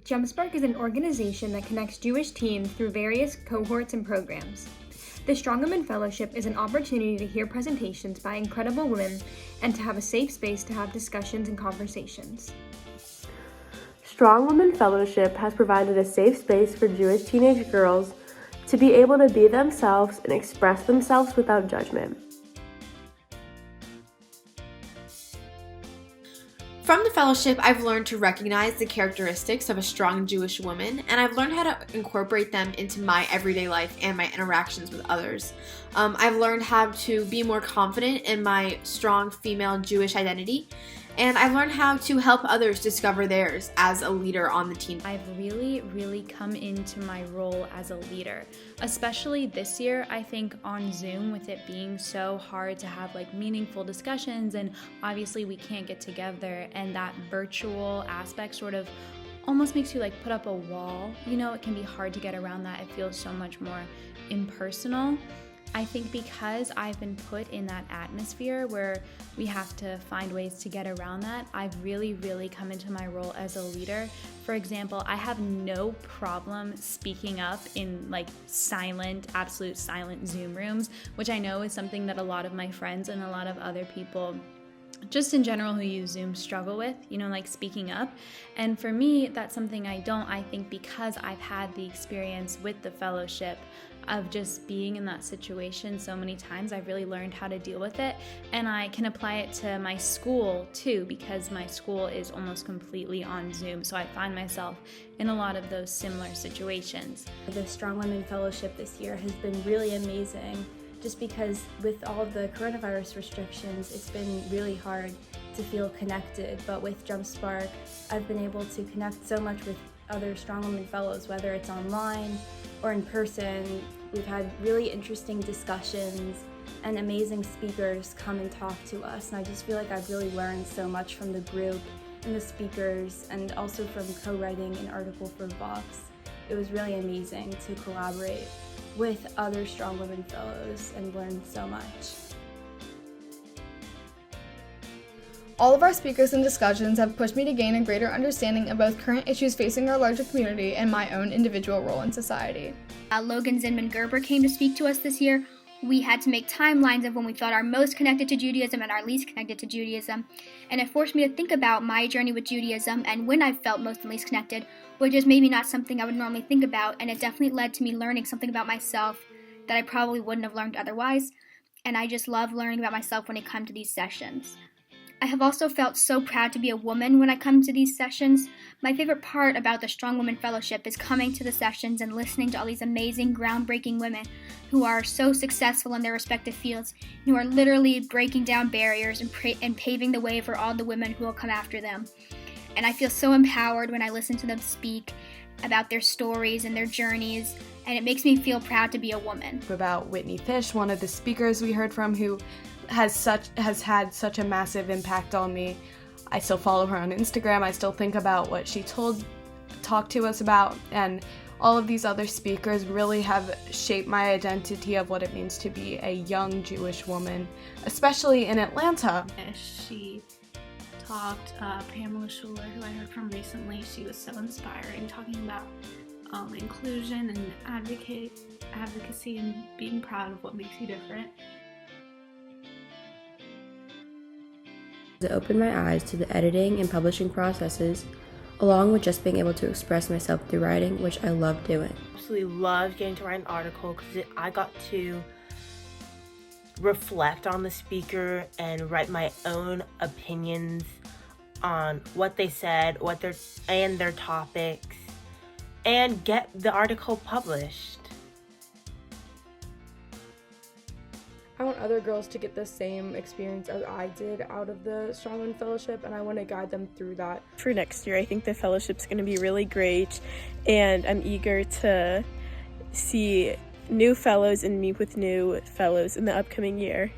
JumpSpark is an organization that connects Jewish teens through various cohorts and programs. The Strong Women Fellowship is an opportunity to hear presentations by incredible women and to have a safe space to have discussions and conversations. Strong Women Fellowship has provided a safe space for Jewish teenage girls to be able to be themselves and express themselves without judgment. From the fellowship, I've learned to recognize the characteristics of a strong Jewish woman, and I've learned how to incorporate them into my everyday life and my interactions with others. I've learned how to be more confident in my strong female Jewish identity, and I've learned how to help others discover theirs as a leader on the team. I've really come into my role as a leader, especially this year. I think on Zoom, with it being so hard to have meaningful discussions, and obviously we can't get together, and that virtual aspect sort of almost makes you put up a wall. It can be hard to get around that. It feels so much more impersonal. I think because I've been put in that atmosphere where we have to find ways to get around that, I've really come into my role as a leader. For example, I have no problem speaking up in absolute silent Zoom rooms, which I know is something that a lot of my friends and a lot of other people just in general who use Zoom struggle with, speaking up. And for me, that's something I think because I've had the experience with the fellowship of just being in that situation so many times, I've really learned how to deal with it. And I can apply it to my school too, because my school is almost completely on Zoom. So I find myself in a lot of those similar situations. The Strong Women Fellowship this year has been really amazing, just because with all of the coronavirus restrictions, it's been really hard to feel connected. But with JumpSpark, I've been able to connect so much with other Strong Women Fellows, whether it's online or in person. We've had really interesting discussions and amazing speakers come and talk to us. And I just feel like I've really learned so much from the group and the speakers, and also from co-writing an article for Vox. It was really amazing to collaborate with other Strong Women Fellows and learn so much. All of our speakers and discussions have pushed me to gain a greater understanding of both current issues facing our larger community and my own individual role in society. Logan Zinman Gerber came to speak to us this year. We had to make timelines of when we felt our most connected to Judaism and our least connected to Judaism, and it forced me to think about my journey with Judaism and when I felt most and least connected, which is maybe not something I would normally think about, and it definitely led to me learning something about myself that I probably wouldn't have learned otherwise, and I just love learning about myself when it comes to these sessions. I have also felt so proud to be a woman when I come to these sessions. My favorite part about the Strong Women Fellowship is coming to the sessions and listening to all these amazing, groundbreaking women who are so successful in their respective fields, who are literally breaking down barriers and paving the way for all the women who will come after them. And I feel so empowered when I listen to them speak about their stories and their journeys, and it makes me feel proud to be a woman. About Whitney Fish, one of the speakers we heard from, who has had such a massive impact on me. I still follow her on Instagram. I still think about what she talked to us about, and all of these other speakers really have shaped my identity of what it means to be a young Jewish woman, especially in Atlanta. She talked, Pamela Schuler, who I heard from recently, she was so inspiring, talking about inclusion and advocacy and being proud of what makes you different. It opened my eyes to the editing and publishing processes, along with just being able to express myself through writing, which I love doing. I absolutely loved getting to write an article because I got to reflect on the speaker and write my own opinions on what they said, their topics, and get the article published. I want other girls to get the same experience as I did out of the Strong Women Fellowship, and I want to guide them through that. For next year, I think the fellowship's going to be really great, and I'm eager to see new fellows and meet with new fellows in the upcoming year.